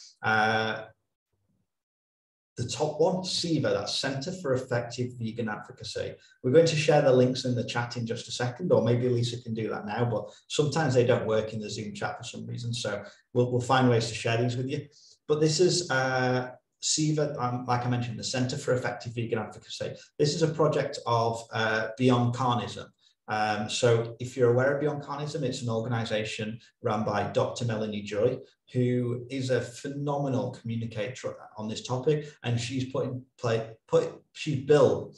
The top one, CEVA, that's Centre for Effective Vegan Advocacy. We're going to share the links in the chat in just a second, or maybe Lisa can do that now, but sometimes they don't work in the Zoom chat for some reason. So we'll find ways to share these with you. But this is CEVA, like I mentioned, the Centre for Effective Vegan Advocacy. This is a project of Beyond Carnism. So if you're aware of Beyond Carnism, it's an organization run by Dr. Melanie Joy, who is a phenomenal communicator on this topic. And she's she's built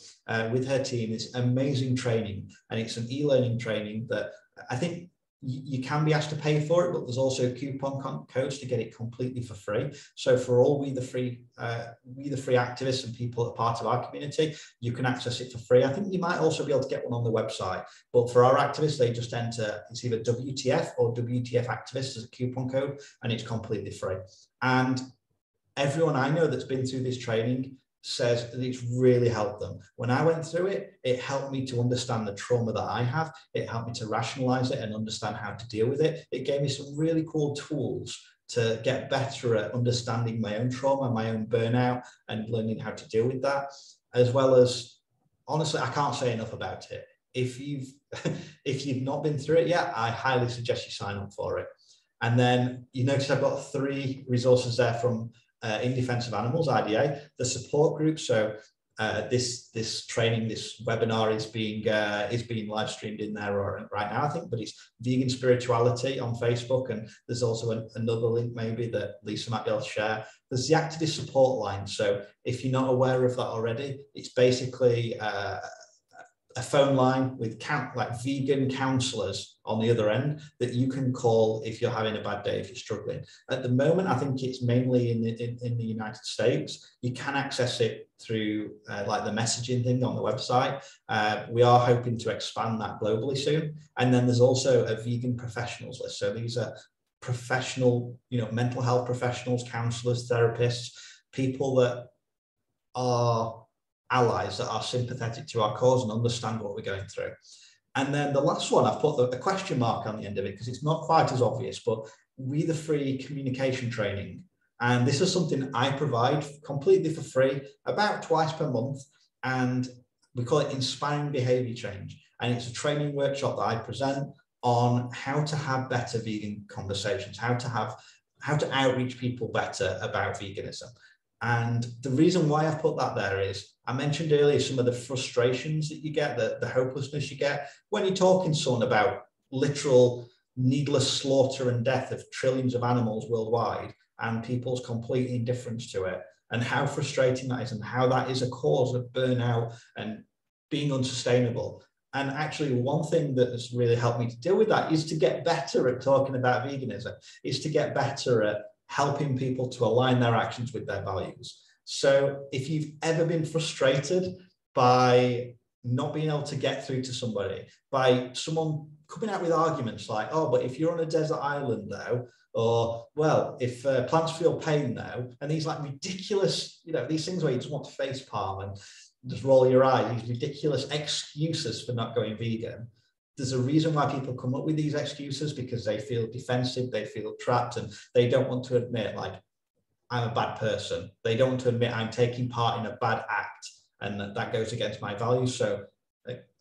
with her team this amazing training. And it's an e-learning training that I think you can be asked to pay for it, but there's also coupon codes to get it completely for free. So for all we the free activists and people that are part of our community, you can access it for free. I think you might also be able to get one on the website, but for our activists, they just enter, it's either WTF or WTF activists as a coupon code, and it's completely free. And everyone I know that's been through this training says that it's really helped them. When I went through it, it helped me to understand the trauma that I have. It helped me to rationalize it and understand how to deal with it. It gave me some really cool tools to get better at understanding my own trauma, my own burnout, and learning how to deal with that, as well as, honestly, I can't say enough about it. If you've not been through it yet, I highly suggest you sign up for it. And then you notice I've got 3 resources there from In Defense of Animals, IDA, the support group. So this training, this webinar is being live streamed in there right now, I think, but it's Vegan Spirituality on Facebook, and there's also another link maybe that Lisa might be able to share. There's the activist support line. So if you're not aware of that already, it's basically a phone line with vegan counselors on the other end that you can call if you're having a bad day, if you're struggling. At the moment, I think it's mainly in the United States. You can access it through like the messaging thing on the website. We are hoping to expand that globally soon. And then there's also a vegan professionals list. So these are professional, mental health professionals, counselors, therapists, people that are allies, that are sympathetic to our cause and understand what we're going through. And then the last one, I've put a question mark on the end of it because it's not quite as obvious, but We the Free communication training. And this is something I provide completely for free, about twice per month. And we call it Inspiring Behavior Change. And it's a training workshop that I present on how to have better vegan conversations, how to outreach people better about veganism. And the reason why I've put that there is, I mentioned earlier some of the frustrations that you get, the hopelessness you get when you're talking to someone about literal needless slaughter and death of trillions of animals worldwide and people's complete indifference to it, and how frustrating that is, and how that is a cause of burnout and being unsustainable. And actually, one thing that has really helped me to deal with that is to get better at talking about veganism, is to get better at helping people to align their actions with their values. So if you've ever been frustrated by not being able to get through to somebody, by someone coming out with arguments like, oh, but if you're on a desert island though, or, well, if plants feel pain though, and these like ridiculous, these things where you just want to face palm and just roll your eye, these ridiculous excuses for not going vegan. There's a reason why people come up with these excuses, because they feel defensive, they feel trapped, and they don't want to admit, like, I'm a bad person. They don't want to admit I'm taking part in a bad act, and that goes against my values. So,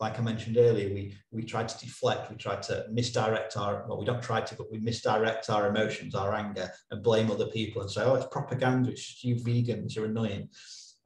like I mentioned earlier, we try to deflect, we try to misdirect we don't try to, but we misdirect our emotions, our anger, and blame other people and say, oh, it's propaganda, it's just you vegans, you're annoying.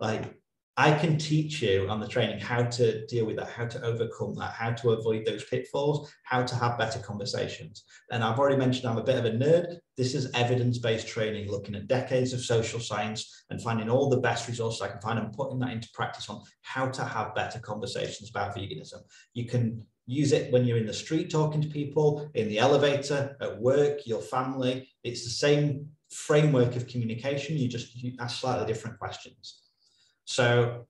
Like, I can teach you on the training how to deal with that, how to overcome that, how to avoid those pitfalls, how to have better conversations. And I've already mentioned I'm a bit of a nerd. This is evidence-based training, looking at decades of social science and finding all the best resources I can find and putting that into practice on how to have better conversations about veganism. You can use it when you're in the street talking to people, in the elevator, at work, your family. It's the same framework of communication. You ask slightly different questions. So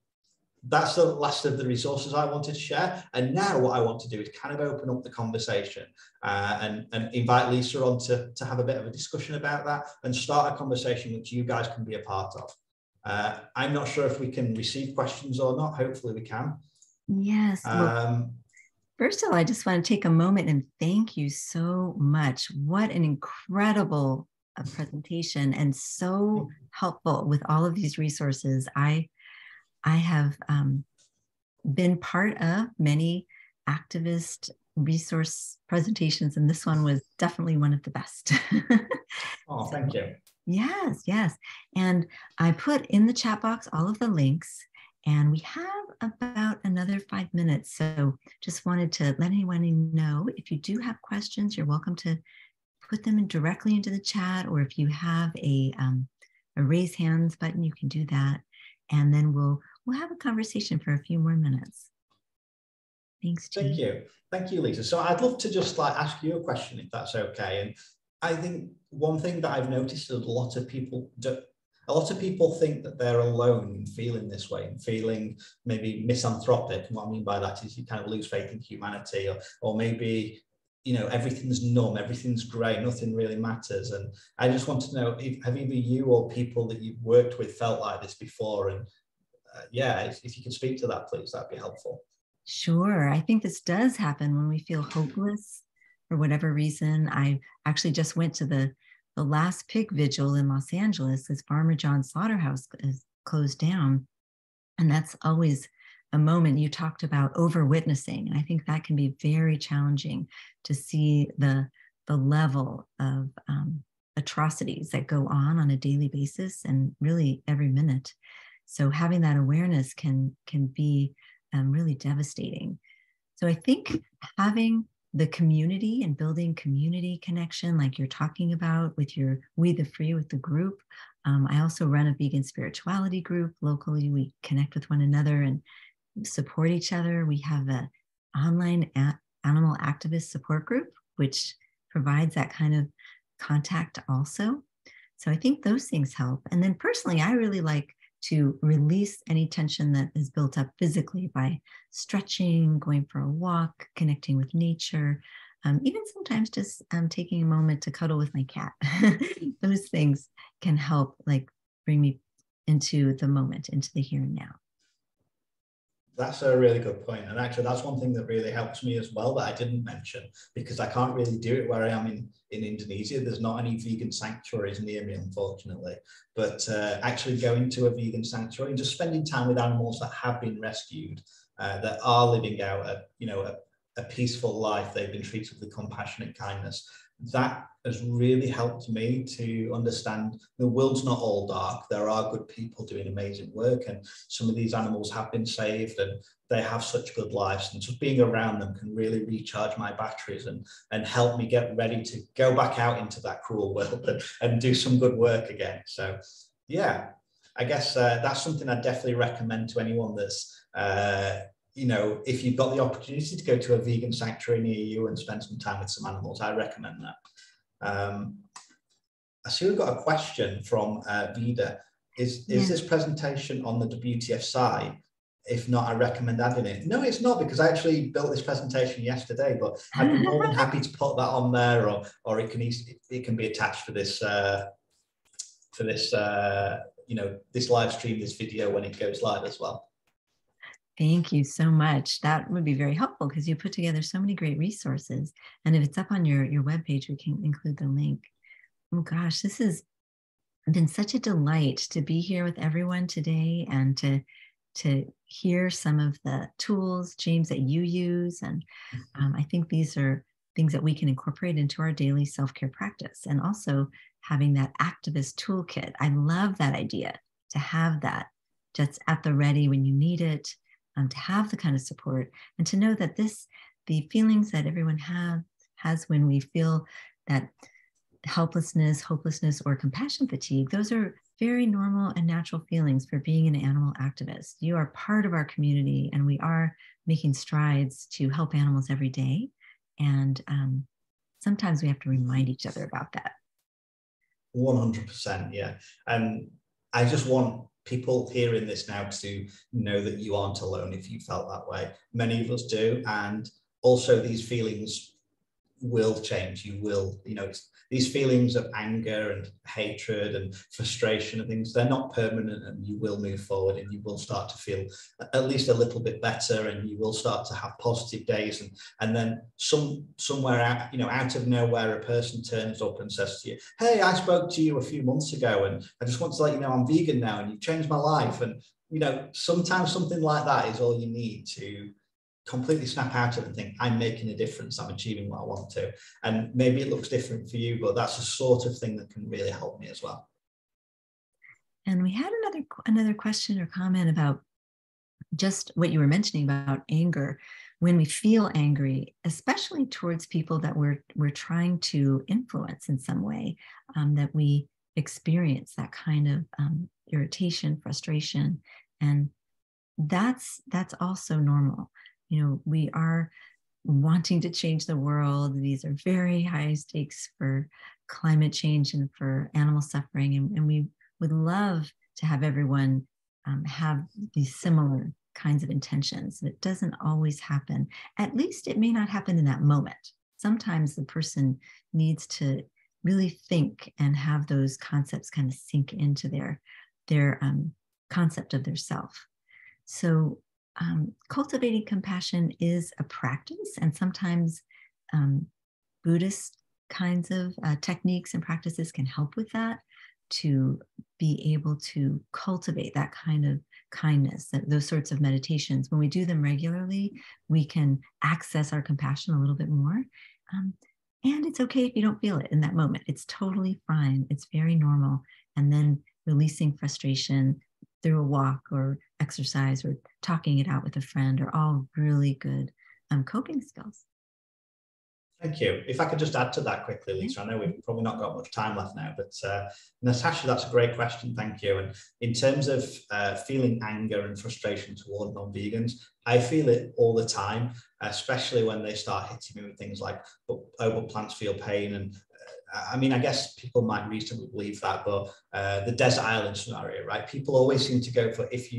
that's the last of the resources I wanted to share. And now what I want to do is kind of open up the conversation and invite Lisa on to have a bit of a discussion about that and start a conversation which you guys can be a part of. I'm not sure if we can receive questions or not. Hopefully we can. Yes. Well, first of all, I just want to take a moment and thank you so much. What an incredible presentation, and so helpful with all of these resources. I have been part of many activist resource presentations, and this one was definitely one of the best. Oh, thank you. Yes, yes. And I put in the chat box all of the links, and we have about another 5 minutes. So just wanted to let anyone know, if you do have questions, you're welcome to put them in directly into the chat, or if you have a raise hands button, you can do that. And then we'll have a conversation for a few more minutes. Thanks, James. Thank you, Lisa. So I'd love to just ask you a question, if that's okay. And I think one thing that I've noticed is a lot of people think that they're alone in feeling this way, and feeling maybe misanthropic. And what I mean by that is you kind of lose faith in humanity, or maybe, you know, everything's numb, everything's grey, nothing really matters. And I just want to know, have either you or people that you've worked with felt like this before? And yeah, if you could speak to that, please, that'd be helpful. Sure. I think this does happen when we feel hopeless for whatever reason. I actually just went to the last pig vigil in Los Angeles, as Farmer John's slaughterhouse is closed down. And that's always a moment. You talked about over witnessing. And I think that can be very challenging to see the level of atrocities that go on a daily basis, and really every minute. So having that awareness can be really devastating. So I think having the community and building community connection, like you're talking about with your We the Free, with the group. I also run a vegan spirituality group locally. We connect with one another and support each other. We have an online animal activist support group, which provides that kind of contact also. So I think those things help. And then personally, I really like to release any tension that is built up physically by stretching, going for a walk, connecting with nature, even sometimes just taking a moment to cuddle with my cat. Those things can help, like, bring me into the moment, into the here and now. That's a really good point. And actually, that's one thing that really helps me as well that I didn't mention, because I can't really do it where I am in Indonesia. There's not any vegan sanctuaries near me, unfortunately. But actually going to a vegan sanctuary and just spending time with animals that have been rescued, that are living out a peaceful life, they've been treated with compassionate kindness, that has really helped me to understand the world's not all dark. There are good people doing amazing work, and some of these animals have been saved and they have such good lives, and just being around them can really recharge my batteries and help me get ready to go back out into that cruel world and do some good work again. So yeah, I guess that's something I definitely recommend to anyone that's if you've got the opportunity to go to a vegan sanctuary near you and spend some time with some animals, I recommend that. I see we've got a question from Vida. Is this presentation on the WTF site? If not, I recommend adding it. No, it's not, because I actually built this presentation yesterday, but I'd be more than happy to put that on there, or it can be attached for this this live stream, this video, when it goes live as well. Thank you so much. That would be very helpful, because you put together so many great resources. And if it's up on your webpage, we can include the link. Oh gosh, this has been such a delight to be here with everyone today, and to hear some of the tools, James, that you use. And I think these are things that we can incorporate into our daily self-care practice. And also having that activist toolkit. I love that idea, to have that just at the ready when you need it. To have the kind of support, and to know that the feelings that everyone has when we feel that helplessness, hopelessness, or compassion fatigue, those are very normal and natural feelings for being an animal activist. You are part of our community, and we are making strides to help animals every day. And sometimes we have to remind each other about that. 100%, yeah. And I just want people hearing this now to know that you aren't alone if you felt that way. Many of us do. And also, these feelings will change. You will, these feelings of anger and hatred and frustration and things, they're not permanent, and you will move forward and you will start to feel at least a little bit better, and you will start to have positive days. And then somewhere out, out of nowhere, a person turns up and says to you, hey, I spoke to you a few months ago and I just want to let you know I'm vegan now and you've changed my life. And, sometimes something like that is all you need to completely snap out of it and think, I'm making a difference, I'm achieving what I want to. And maybe it looks different for you, but that's the sort of thing that can really help me as well. And we had another question or comment about just what you were mentioning about anger. When we feel angry, especially towards people that we're trying to influence in some way, that we experience that kind of irritation, frustration, and that's also normal. We are wanting to change the world. These are very high stakes for climate change and for animal suffering. And we would love to have everyone have these similar kinds of intentions. It doesn't always happen. At least it may not happen in that moment. Sometimes the person needs to really think and have those concepts kind of sink into their concept of their self. So cultivating compassion is a practice, and sometimes Buddhist kinds of techniques and practices can help with that, to be able to cultivate that kind of kindness, those sorts of meditations. When we do them regularly, we can access our compassion a little bit more. And it's okay if you don't feel it in that moment. It's totally fine. It's very normal. And then releasing frustration through a walk or exercise or talking it out with a friend are all really good coping skills. Thank you. If I could just add to that quickly, Lisa, I know we've probably not got much time left now, but Natasha, that's a great question. Thank you. And in terms of feeling anger and frustration toward non-vegans, I feel it all the time, especially when they start hitting me with things like, oh, but plants feel pain. And I mean, I guess people might reasonably believe that, but the desert island scenario, right? People always seem to go for if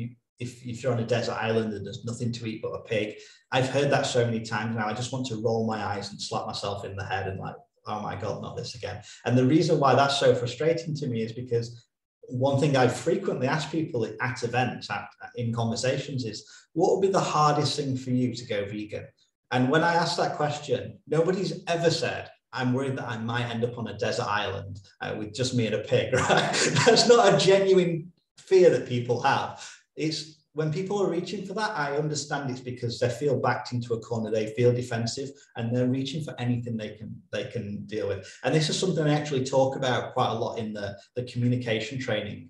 you're on a desert island and there's nothing to eat but a pig. I've heard that so many times now. I just want to roll my eyes and slap myself in the head and like, oh my God, not this again. And the reason why that's so frustrating to me is because one thing I frequently ask people at events, in conversations is, what would be the hardest thing for you to go vegan? And when I ask that question, nobody's ever said, I'm worried that I might end up on a desert island with just me and a pig, right? That's not a genuine fear that people have. It's when people are reaching for that, I understand it's because they feel backed into a corner, they feel defensive, and they're reaching for anything they can deal with. And this is something I actually talk about quite a lot in the communication training.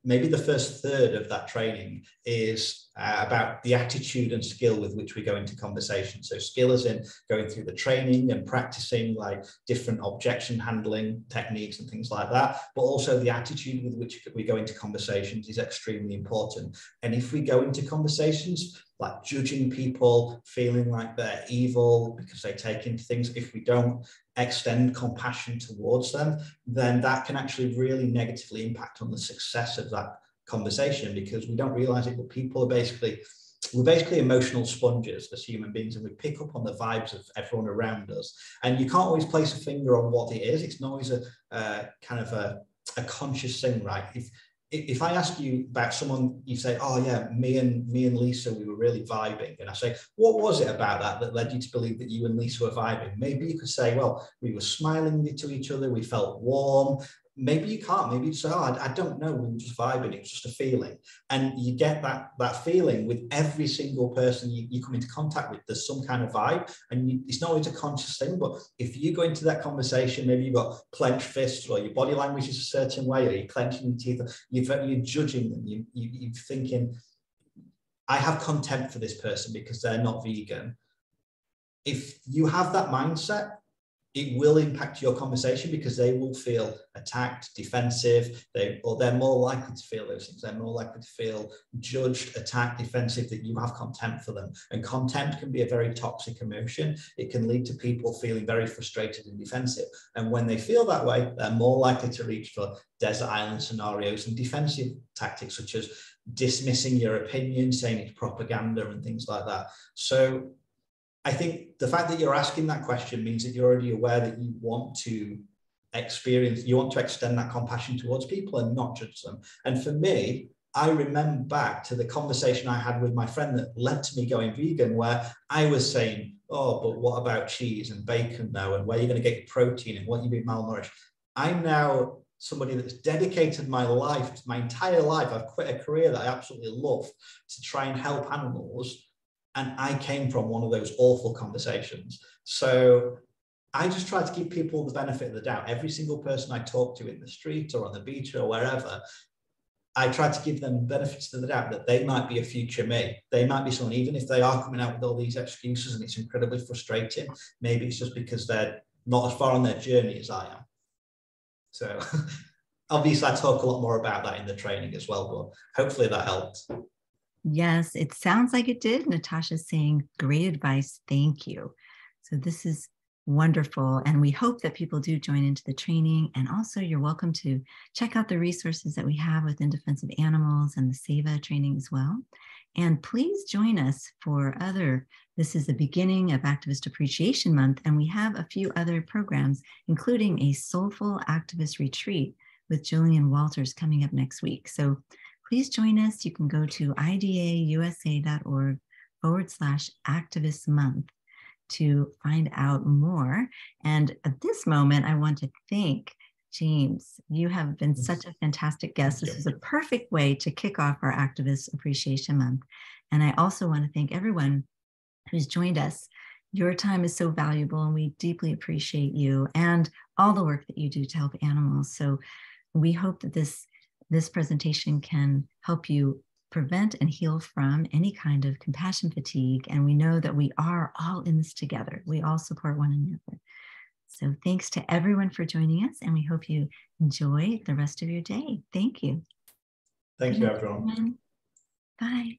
Maybe the first third of that training is about the attitude and skill with which we go into conversation. So skill is in going through the training and practicing like different objection handling techniques and things like that, but also the attitude with which we go into conversations is extremely important. And if we go into conversations like judging people, feeling like they're evil because they take into things, if we don't extend compassion towards them, then that can actually really negatively impact on the success of that conversation, because we don't realize it, but we're basically emotional sponges as human beings, and we pick up on the vibes of everyone around us. And you can't always place a finger on what it is. It's not always a kind of a conscious thing, right? If I ask you about someone, you say, oh yeah, me and Lisa, we were really vibing. And I say, what was it about that led you to believe that you and Lisa were vibing? Maybe you could say, well, we were smiling to each other, we felt warm. Maybe you can't. Maybe you say, oh, I don't know. We were just vibing. It was just a feeling. And you get that feeling with every single person you come into contact with. There's some kind of vibe. And it's not always a conscious thing. But if you go into that conversation, maybe you've got clenched fists, or your body language is a certain way, or you're clenching your teeth, you're judging them. You're thinking, I have contempt for this person because they're not vegan. If you have that mindset, it will impact your conversation, because they will feel attacked, defensive, they're more likely to feel those things. They're more likely to feel judged, attacked, defensive, that you have contempt for them. And contempt can be a very toxic emotion. It can lead to people feeling very frustrated and defensive. And when they feel that way, they're more likely to reach for desert island scenarios and defensive tactics, such as dismissing your opinion, saying it's propaganda and things like that. So I think the fact that you're asking that question means that you're already aware that you want to extend that compassion towards people and not judge them. And for me, I remember back to the conversation I had with my friend that led to me going vegan, where I was saying, oh, but what about cheese and bacon now? And where are you going to get your protein and what you be malnourished? I'm now somebody that's dedicated my entire life. I've quit a career that I absolutely love to try and help animals. And I came from one of those awful conversations. So I just try to give people the benefit of the doubt. Every single person I talk to in the street or on the beach or wherever, I try to give them benefits of the doubt that they might be a future me. They might be someone, even if they are coming out with all these excuses and it's incredibly frustrating, maybe it's just because they're not as far on their journey as I am. So obviously I talk a lot more about that in the training as well, but hopefully that helped. Yes, it sounds like it did. Natasha's saying, great advice. Thank you. So this is wonderful. And we hope that people do join into the training. And also you're welcome to check out the resources that we have with In Defense of Animals and the SEVA training as well. And please join us for this is the beginning of Activist Appreciation Month. And we have a few other programs, including a Soulful Activist Retreat with Jillian Walters coming up next week. So please join us. You can go to idausa.org/activist month to find out more. And at this moment, I want to thank James. You have been such a fantastic guest. This is a perfect way to kick off our Activist Appreciation Month. And I also want to thank everyone who's joined us. Your time is so valuable, and we deeply appreciate you and all the work that you do to help animals. So we hope that this presentation can help you prevent and heal from any kind of compassion fatigue. And we know that we are all in this together. We all support one another. So thanks to everyone for joining us, and we hope you enjoy the rest of your day. Thank you. Thank you, everyone. Bye.